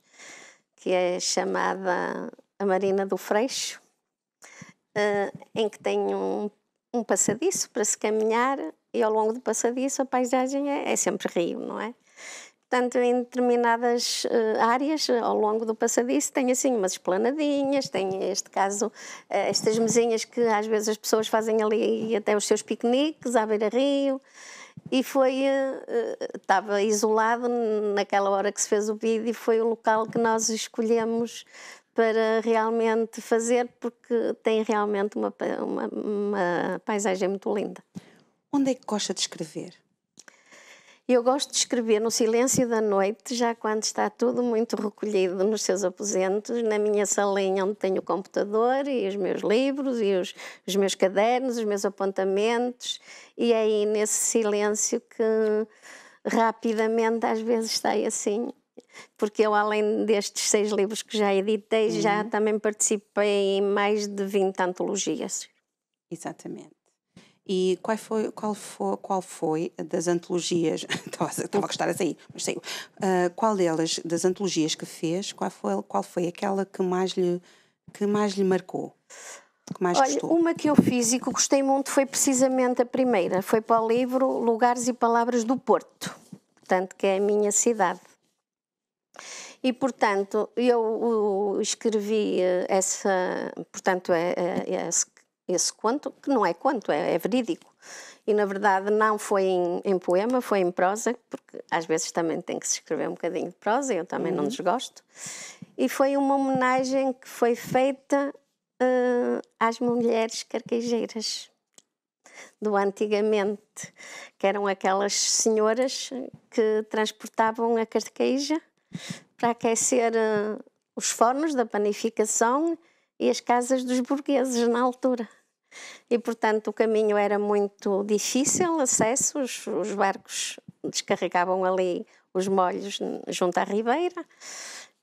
Speaker 2: que é chamada a Marina do Freixo, em que tem um passadiço para se caminhar, e ao longo do passadiço a paisagem é sempre rio, não é? Portanto, em determinadas áreas ao longo do passadiço tem assim umas esplanadinhas, tem neste caso estas mesinhas que às vezes as pessoas fazem ali até os seus piqueniques à beira-rio, e estava isolado naquela hora que se fez o vídeo, e foi o local que nós escolhemos para realmente fazer, porque tem realmente uma paisagem muito linda.
Speaker 1: Onde é que gosta de escrever?
Speaker 2: Eu gosto de escrever no silêncio da noite, já quando está tudo muito recolhido nos seus aposentos, na minha salinha onde tenho o computador e os meus livros e os meus cadernos, os meus apontamentos, e é aí nesse silêncio que rapidamente às vezes sai assim, porque eu, além destes 6 livros que já editei, já também participei em mais de 20 antologias.
Speaker 1: Exatamente. E qual foi das antologias, estava a gostar a sair, mas saiu, qual delas, das antologias que fez, qual foi aquela que mais lhe marcou, que mais
Speaker 2: Olha,
Speaker 1: gostou?
Speaker 2: uma que eu fiz e que gostei muito foi precisamente a primeira, foi para o livro Lugares e Palavras do Porto, portanto, que é a minha cidade. E, portanto, eu escrevi esse conto, que não é conto, é verídico. E, na verdade, não foi em poema, foi em prosa, porque às vezes também tem que se escrever um bocadinho de prosa, eu também não desgosto. E foi uma homenagem que foi feita às mulheres carquejeiras do antigamente, que eram aquelas senhoras que transportavam a carqueja para aquecer os fornos da panificação e as casas dos burgueses na altura. E, portanto, o caminho era muito difícil, acesso, os barcos descarregavam ali os molhos junto à ribeira,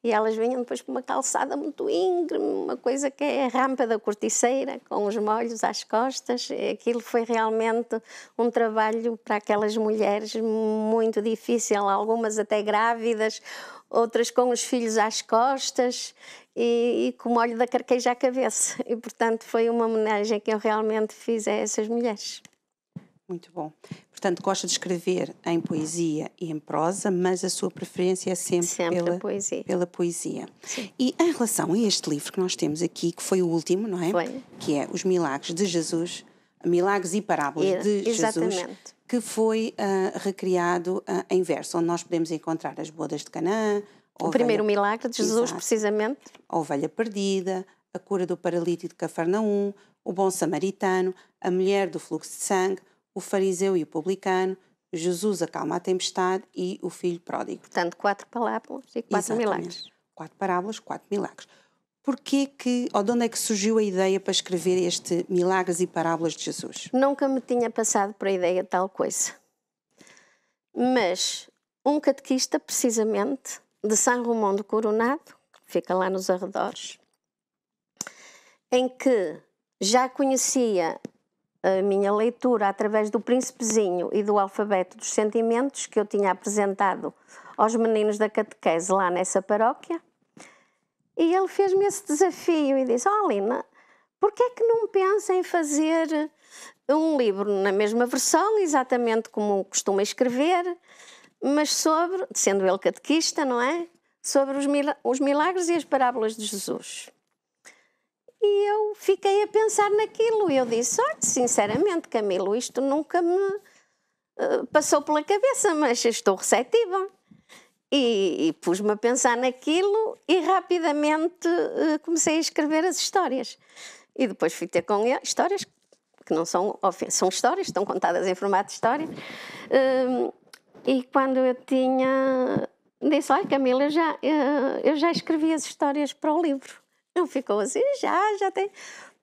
Speaker 2: e elas vinham depois por uma calçada muito íngreme, uma coisa que é a rampa da corticeira, com os molhos às costas. E aquilo foi realmente um trabalho para aquelas mulheres muito difícil, algumas até grávidas, outras com os filhos às costas e com o molho da carqueja à cabeça. E, portanto, foi uma homenagem que eu realmente fiz a essas mulheres.
Speaker 1: Muito bom. Portanto, gosta de escrever em poesia e em prosa, mas a sua preferência é sempre pela poesia.
Speaker 2: Sim.
Speaker 1: E em relação a este livro que nós temos aqui, que foi o último, não é?
Speaker 2: Foi.
Speaker 1: Que é Os Milagres de Jesus, Milagres e Parábolas de Jesus, que foi recriado em verso, onde nós podemos encontrar as bodas de Canaã,
Speaker 2: o primeiro milagre de Jesus, precisamente.
Speaker 1: A ovelha perdida, a cura do paralítico de Cafarnaum, o bom samaritano, a mulher do fluxo de sangue, o fariseu e o publicano, Jesus acalma a tempestade e o filho pródigo.
Speaker 2: Portanto, 4 parábolas e 4 milagres.
Speaker 1: 4 parábolas, 4 milagres. De onde é que surgiu a ideia para escrever este Milagres e Parábolas de Jesus?
Speaker 2: Nunca me tinha passado por a ideia de tal coisa. Mas um catequista, precisamente, de São Romão do Coronado, que fica lá nos arredores, em que já conhecia a minha leitura através do Príncipezinho e do Alfabeto dos Sentimentos, que eu tinha apresentado aos meninos da catequese lá nessa paróquia, e ele fez-me esse desafio e disse: Lina, porquê é que não pensa em fazer um livro na mesma versão, exatamente como costuma escrever, mas sobre, sendo ele catequista, não é? Sobre os milagres e as parábolas de Jesus. E eu fiquei a pensar naquilo e eu disse: olha, sinceramente, Camilo, isto nunca me passou pela cabeça, mas estou receptiva. E pus-me a pensar naquilo e rapidamente comecei a escrever as histórias. E depois fui ter com ele histórias que não são histórias, estão contadas em formato de história. E quando eu disse: olha, Camilo, eu já escrevi as histórias para o livro. Ele ficou assim: já tem.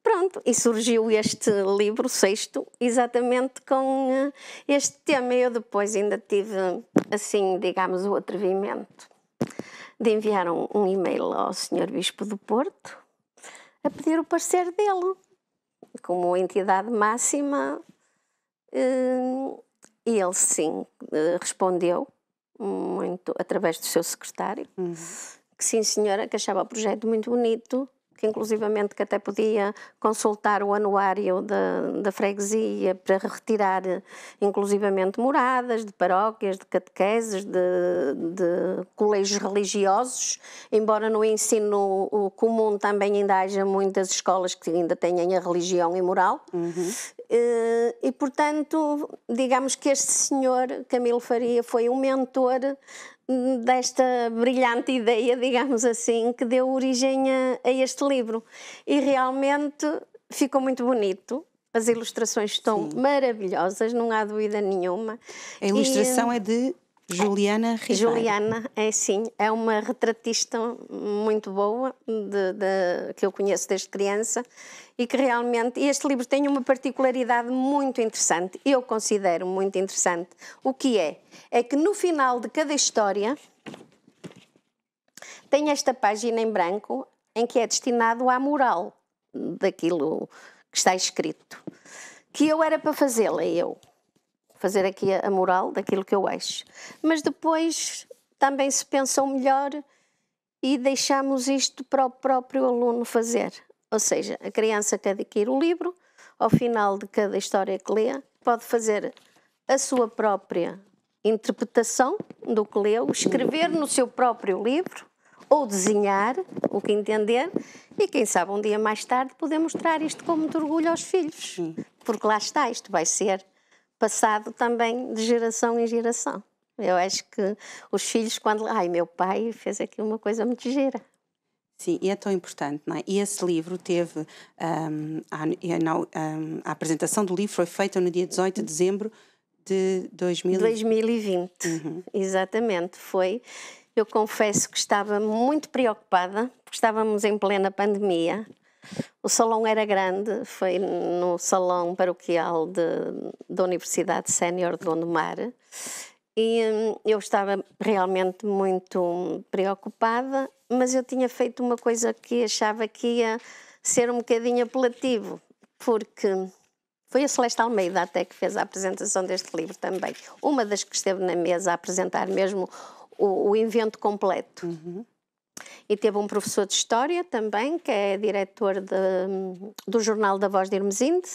Speaker 2: Pronto, e surgiu este livro, o 6º, exatamente com este tema. Eu depois ainda tive, assim, digamos, o atrevimento de enviar um e-mail ao Sr. Bispo do Porto a pedir o parecer dele, como entidade máxima, e ele, sim, respondeu, muito através do seu secretário, que sim senhora, que achava o projeto muito bonito, que inclusivamente que até podia consultar o anuário da freguesia para retirar inclusivamente moradas de paróquias, de catequeses, de colégios religiosos, embora no ensino comum também ainda haja muitas escolas que ainda tenham a religião e moral. E, portanto, digamos que este senhor, Camilo Faria, foi um mentor desta brilhante ideia, digamos assim, que deu origem a este livro. E realmente ficou muito bonito. As ilustrações estão maravilhosas, não há dúvida nenhuma.
Speaker 1: A ilustração é de Juliana Ribeiro.
Speaker 2: Juliana, sim, é uma retratista muito boa, que eu conheço desde criança, e que realmente este livro tem uma particularidade muito interessante, eu considero muito interessante. O que é? É que no final de cada história tem esta página em branco em que é destinado à moral daquilo que está escrito, que eu era para fazê-la, fazer aqui a moral daquilo que eu acho. Mas depois também se pensou melhor e deixamos isto para o próprio aluno fazer. Ou seja, a criança que adquire o livro, ao final de cada história que lê, pode fazer a sua própria interpretação do que leu, escrever no seu próprio livro, ou desenhar o que entender, e quem sabe um dia mais tarde poder mostrar isto com muito orgulho aos filhos. Porque lá está, isto vai ser passado também de geração em geração. Eu acho que os filhos, quando... Ai, meu pai fez aqui uma coisa muito gira.
Speaker 1: Sim, e é tão importante, não é? E esse livro teve... a apresentação do livro foi feita no dia 18 de dezembro de
Speaker 2: 2020. Exatamente, foi. Eu confesso que estava muito preocupada, porque estávamos em plena pandemia. O salão era grande, foi no salão paroquial da Universidade Sénior de Gondomar, e eu estava realmente muito preocupada, mas eu tinha feito uma coisa que achava que ia ser um bocadinho apelativo, porque foi a Celeste Almeida até que fez a apresentação deste livro também, uma das que esteve na mesa a apresentar mesmo o evento completo. E teve um professor de História também, que é diretor do Jornal da Voz de Irmesinde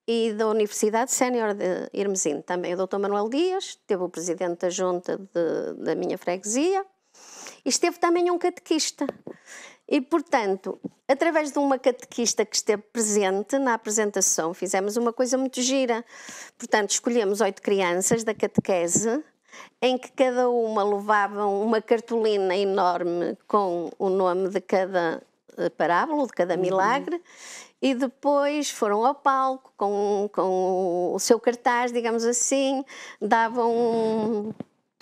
Speaker 2: e da Universidade Sénior de Irmesinde. Também o Dr. Manuel Dias, teve o presidente da junta da minha freguesia, e esteve também um catequista. E, portanto, através de uma catequista que esteve presente na apresentação, fizemos uma coisa muito gira. Portanto, escolhemos 8 crianças da catequese, em que cada uma levava uma cartolina enorme com o nome de cada parábola, de cada milagre, e depois foram ao palco com o seu cartaz, digamos assim, davam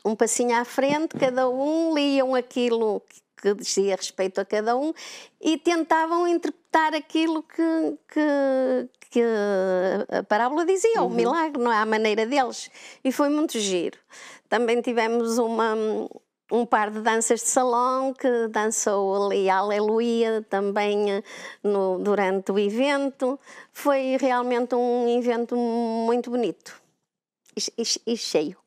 Speaker 2: um passinho à frente, cada um, liam aquilo que dizia respeito a cada um e tentavam interpretar aquilo que a parábola dizia, o milagre, não é? À maneira deles. E foi muito giro. Também tivemos um par de danças de salão que dançou ali a Aleluia também durante o evento. Foi realmente um evento muito bonito e cheio.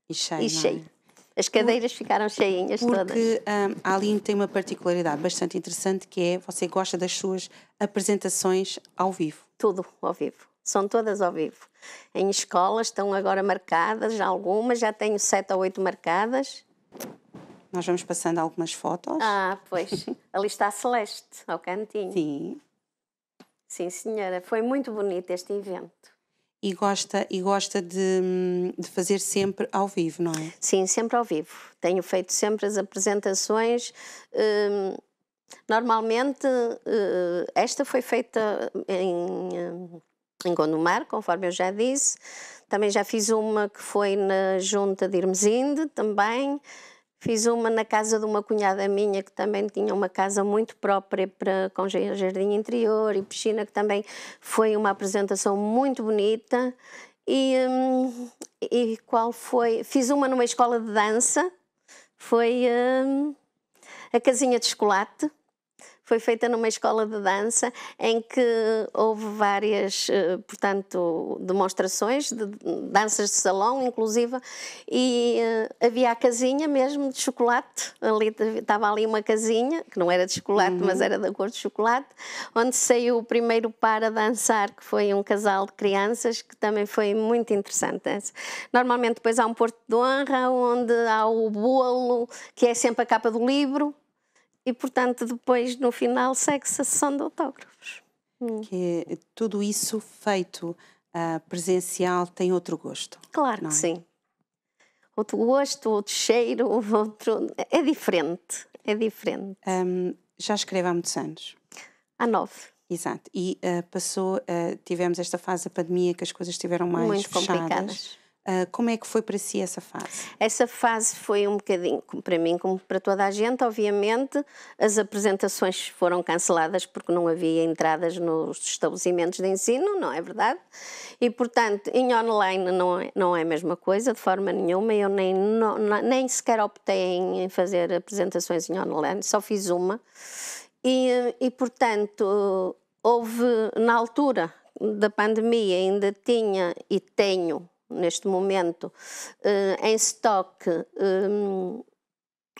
Speaker 1: E cheio,
Speaker 2: E cheio. As cadeiras ficaram cheinhas todas.
Speaker 1: Porque a Aline tem uma particularidade bastante interessante, que é, você gosta das suas apresentações ao vivo.
Speaker 2: Tudo ao vivo. São todas ao vivo. Em escolas estão agora marcadas, algumas, já tenho 7 ou 8 marcadas.
Speaker 1: Nós vamos passando algumas fotos.
Speaker 2: Ah, pois. Ali está a Celeste, ao cantinho.
Speaker 1: Sim.
Speaker 2: Sim, senhora. Foi muito bonito este evento.
Speaker 1: E gosta de fazer sempre ao vivo, não é?
Speaker 2: Sim, sempre ao vivo. Tenho feito sempre as apresentações. Normalmente, esta foi feita em Gondomar, conforme eu já disse. Também já fiz uma que foi na Junta de Irmesinde, também. Fiz uma na casa de uma cunhada minha, que também tinha uma casa muito própria com jardim interior e piscina, que também foi uma apresentação muito bonita. E qual foi? Fiz uma numa escola de dança, foi a Casinha de Chocolate. foi feita numa escola de dança em que houve várias, portanto, demonstrações de danças de salão, inclusive, e havia a casinha mesmo de chocolate, estava ali uma casinha, que não era de chocolate, mas era da cor de chocolate, onde saiu o primeiro par a dançar, que foi um casal de crianças, que também foi muito interessante. Normalmente depois há um porto de honra, onde há o bolo, que é sempre a capa do livro, e, portanto, depois, no final, segue-se a sessão de autógrafos.
Speaker 1: Que tudo isso feito presencial tem outro gosto.
Speaker 2: Claro
Speaker 1: não
Speaker 2: que
Speaker 1: é?
Speaker 2: sim. Outro gosto, outro cheiro, outro... É diferente, é diferente.
Speaker 1: Já escrevo há muitos anos.
Speaker 2: Há 9.
Speaker 1: Exato. E tivemos esta fase da pandemia que as coisas estiveram mais
Speaker 2: Muito
Speaker 1: fechadas.
Speaker 2: complicadas.
Speaker 1: Como é que foi para si essa fase?
Speaker 2: Essa fase foi um bocadinho, para mim como para toda a gente, obviamente. As apresentações foram canceladas porque não havia entradas nos estabelecimentos de ensino, não é verdade? E, portanto, em online não é a mesma coisa, de forma nenhuma. Eu nem sequer optei em fazer apresentações em online, só fiz uma. E portanto, houve, na altura da pandemia, ainda tinha e tenho, neste momento, em estoque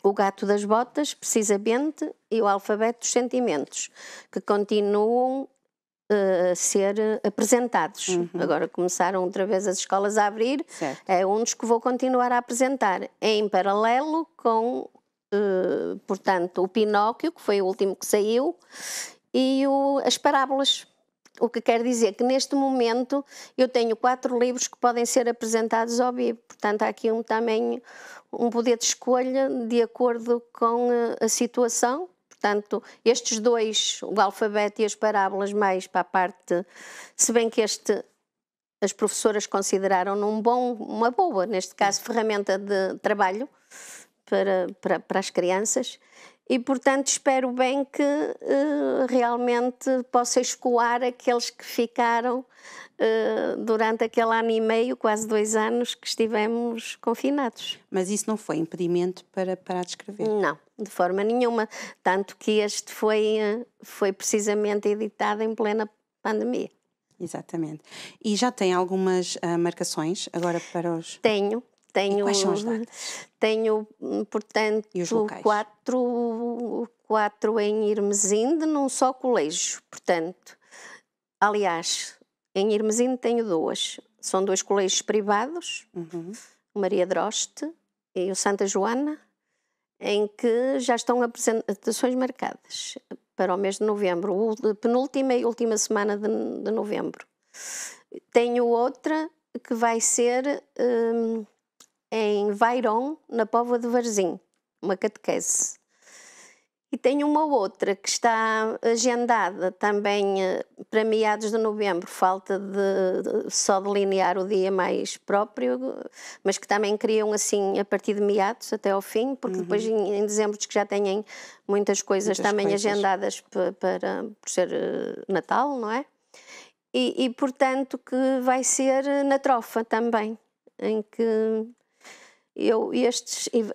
Speaker 2: o Gato das Botas, precisamente, e o Alfabeto dos Sentimentos, que continuam a ser apresentados. Agora começaram outra vez as escolas a abrir,
Speaker 1: Certo.
Speaker 2: é um dos que vou continuar a apresentar, em paralelo com, portanto, o Pinóquio, que foi o último que saiu, e as Parábolas. O que quer dizer que neste momento eu tenho 4 livros que podem ser apresentados ao vivo. Portanto, há aqui também um poder de escolha de acordo com a situação. Portanto, estes 2, o Alfabeto e as Parábolas, mais para a parte... Se bem que as professoras consideraram uma boa, neste caso, ferramenta de trabalho para as crianças. E, portanto, espero bem que realmente possa escoar aqueles que ficaram durante aquele ano e meio, quase 2 anos, que estivemos confinados.
Speaker 1: Mas isso não foi impedimento para parar de escrever?
Speaker 2: Não, de forma nenhuma. Tanto que este foi precisamente editado em plena pandemia.
Speaker 1: Exatamente. E já tem algumas marcações agora para os...
Speaker 2: Tenho.
Speaker 1: E quais são as datas?
Speaker 2: Tenho, portanto,
Speaker 1: E os locais?
Speaker 2: 4 em Irmesinde, num só colégio. Portanto, aliás, em Irmesinde tenho 2. São 2 colégios privados, o Maria Droste e o Santa Joana, em que já estão apresentações marcadas para o mês de novembro, a penúltima e última semana de novembro. Tenho outra que vai ser... em Vairon, na Póvoa de Varzim, uma catequese. E tenho uma outra que está agendada também para meados de novembro, falta só delinear o dia mais próprio, mas que também criam assim a partir de meados até ao fim, porque depois em dezembro diz que já têm muitas coisas agendadas por ser Natal, não é? E portanto que vai ser na Trofa também, em que... E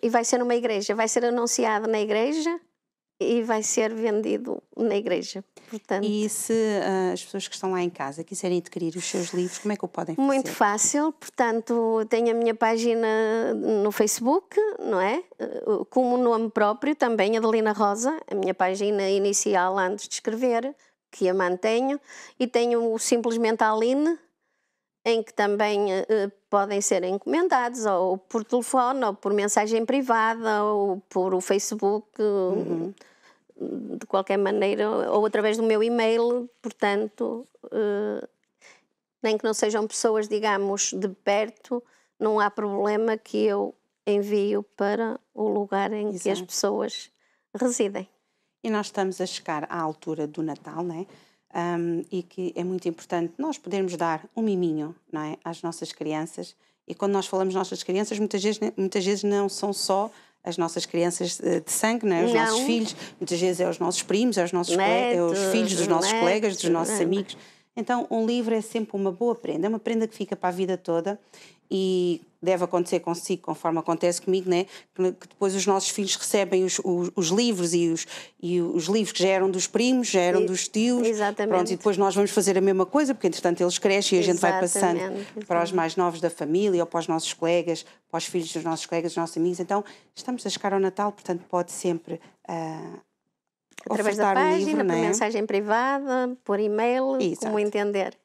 Speaker 2: vai ser numa igreja, vai ser anunciado na igreja e vai ser vendido na igreja. Portanto,
Speaker 1: e se as pessoas que estão lá em casa quiserem adquirir os seus livros, como é que o podem fazer?
Speaker 2: Muito fácil, portanto, tenho a minha página no Facebook, não é? Com o nome próprio, também, Adelina Rosa, a minha página inicial antes de escrever, que a mantenho, e tenho simplesmente a Aline, em que também podem ser encomendados, ou por telefone, ou por mensagem privada, ou por o Facebook, de qualquer maneira, ou através do meu e-mail. Portanto, nem que não sejam pessoas, digamos, de perto, não há problema que eu envio para o lugar em que as pessoas residem.
Speaker 1: E nós estamos a chegar à altura do Natal, não é? E que é muito importante nós podermos dar um miminho, não é, às nossas crianças. E quando nós falamos nossas crianças, muitas vezes não são só as nossas crianças de sangue, não é? Os nossos filhos, muitas vezes é os nossos primos, é os nossos os filhos dos nossos colegas, dos nossos amigos. Então um livro é sempre uma boa prenda, é uma prenda que fica para a vida toda. E deve acontecer consigo, conforme acontece comigo, né? Que depois os nossos filhos recebem os livros e os livros que já eram dos primos, já eram dos tios.
Speaker 2: Exatamente.
Speaker 1: Pronto, e depois nós vamos fazer a mesma coisa, porque entretanto eles crescem e a gente vai passando para os mais novos da família ou para os nossos colegas, para os filhos dos nossos colegas, dos nossos amigos. Então, estamos a chegar ao Natal, portanto, pode sempre
Speaker 2: através da página,
Speaker 1: um livro,
Speaker 2: por
Speaker 1: né?
Speaker 2: mensagem privada, por e-mail,
Speaker 1: Exato.
Speaker 2: como entender.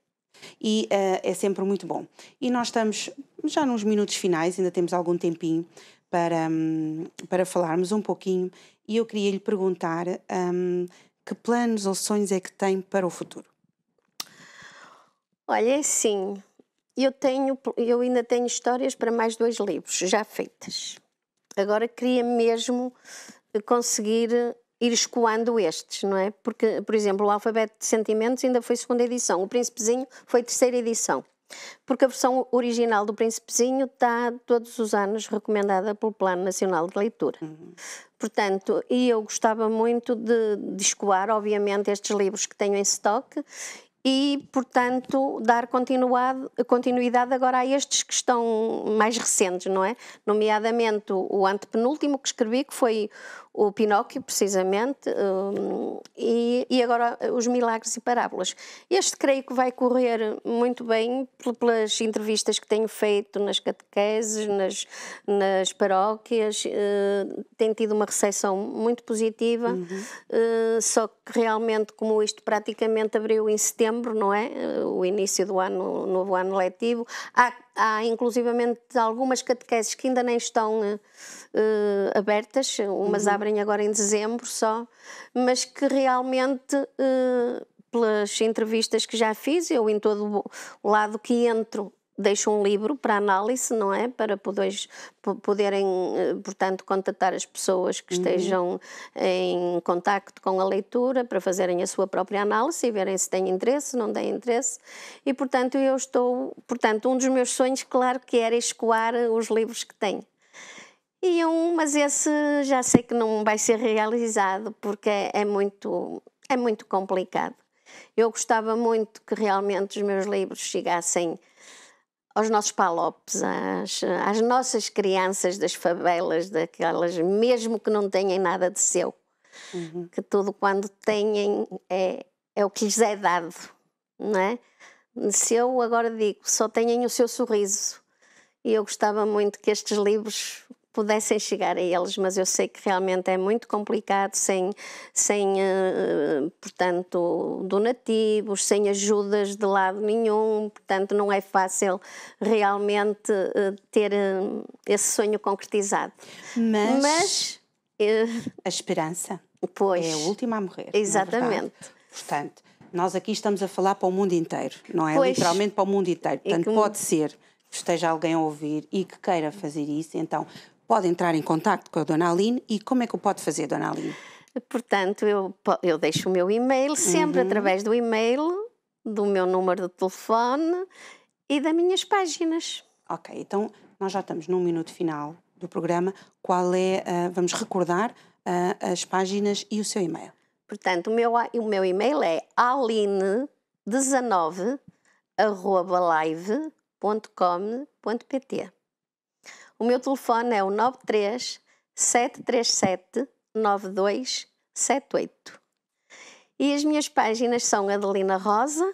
Speaker 1: E é sempre muito bom. E nós estamos já nos minutos finais, ainda temos algum tempinho para falarmos um pouquinho, e eu queria lhe perguntar que planos ou sonhos é que tem para o futuro?
Speaker 2: Olha, é assim, eu ainda tenho histórias para mais 2 livros já feitas. Agora queria mesmo conseguir ir escoando estes, não é? Porque, por exemplo, o Alfabeto de Sentimentos ainda foi 2ª edição, o Príncipezinho foi 3ª edição. Porque a versão original do Príncipezinho está todos os anos recomendada pelo Plano Nacional de Leitura. Portanto, e eu gostava muito de escoar, obviamente, estes livros que tenho em estoque e, portanto, dar continuidade agora a estes que estão mais recentes, não é? Nomeadamente o antepenúltimo que escrevi, que foi o Pinóquio, precisamente, e agora os Milagres e Parábolas. Este creio que vai correr muito bem pelas entrevistas que tenho feito nas catequeses, nas paróquias, tem tido uma recepção muito positiva, só que realmente, como isto praticamente abriu em setembro, não é? O início do ano, novo ano letivo, há inclusivamente algumas catequeses que ainda nem estão abertas, umas abrem agora em dezembro só, mas que realmente, pelas entrevistas que já fiz, eu em todo o lado que entro deixo um livro para análise, não é? Para poderem, portanto, contatar as pessoas que estejam em contacto com a leitura para fazerem a sua própria análise e verem se têm interesse, se não têm interesse. E, portanto, um dos meus sonhos, claro, que era escoar os livros que tenho. Mas esse já sei que não vai ser realizado porque é muito complicado. Eu gostava muito que realmente os meus livros chegassem aos nossos palopes, às nossas crianças das favelas, daquelas mesmo que não tenham nada de seu, que tudo quando têm é o que lhes é dado, não é? Se eu agora digo, só têm o seu sorriso, e eu gostava muito que estes livros pudessem chegar a eles, mas eu sei que realmente é muito complicado sem portanto, donativos, sem ajudas de lado nenhum, portanto não é fácil realmente ter esse sonho concretizado.
Speaker 1: Mas a esperança é a última a morrer.
Speaker 2: Exatamente.
Speaker 1: Portanto, nós aqui estamos a falar para o mundo inteiro, não é?
Speaker 2: Pois.
Speaker 1: Literalmente para o mundo inteiro. Portanto, pode ser que esteja alguém a ouvir e que queira fazer isso, então pode entrar em contacto com a Dona Aline. E como é que o pode fazer, Dona Aline?
Speaker 2: Portanto, eu deixo o meu e-mail, sempre através do e-mail, do meu número de telefone e das minhas páginas.
Speaker 1: Ok, então nós já estamos num minuto final do programa. Vamos recordar as páginas e o seu e-mail.
Speaker 2: Portanto, o meu e-mail é aline19@live.com.pt. O meu telefone é o 93 737 9278. E as minhas páginas são Adelina Rosa,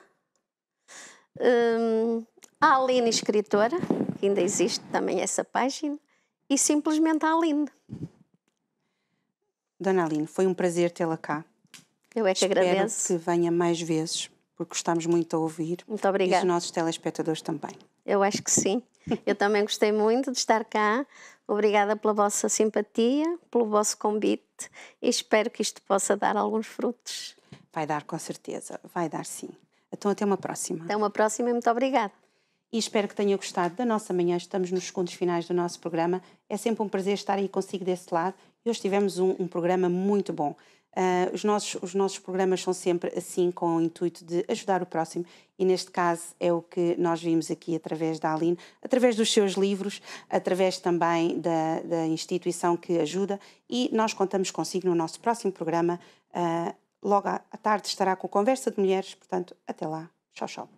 Speaker 2: a Aline Escritora, que ainda existe também essa página, e simplesmente a Aline.
Speaker 1: Dona Aline, foi um prazer tê-la cá.
Speaker 2: Eu é que agradeço.
Speaker 1: Espero que venha mais vezes, porque gostamos muito de ouvir.
Speaker 2: Muito obrigada.
Speaker 1: E os nossos telespectadores também.
Speaker 2: Eu acho que sim. Eu também gostei muito de estar cá. Obrigada pela vossa simpatia, pelo vosso convite e espero que isto possa dar alguns frutos.
Speaker 1: Vai dar, com certeza. Vai dar, sim. Então, até uma próxima.
Speaker 2: Até uma próxima e muito obrigada.
Speaker 1: E espero que tenha gostado da nossa manhã. Estamos nos segundos finais do nosso programa. É sempre um prazer estar aí consigo desse lado. E hoje tivemos um programa muito bom. Os nossos programas são sempre assim, com o intuito de ajudar o próximo, e neste caso é o que nós vimos aqui através da Aline, através dos seus livros, através também da instituição que ajuda, e nós contamos consigo no nosso próximo programa. Logo à tarde estará com Conversa de Mulheres, portanto, até lá. Tchau, tchau.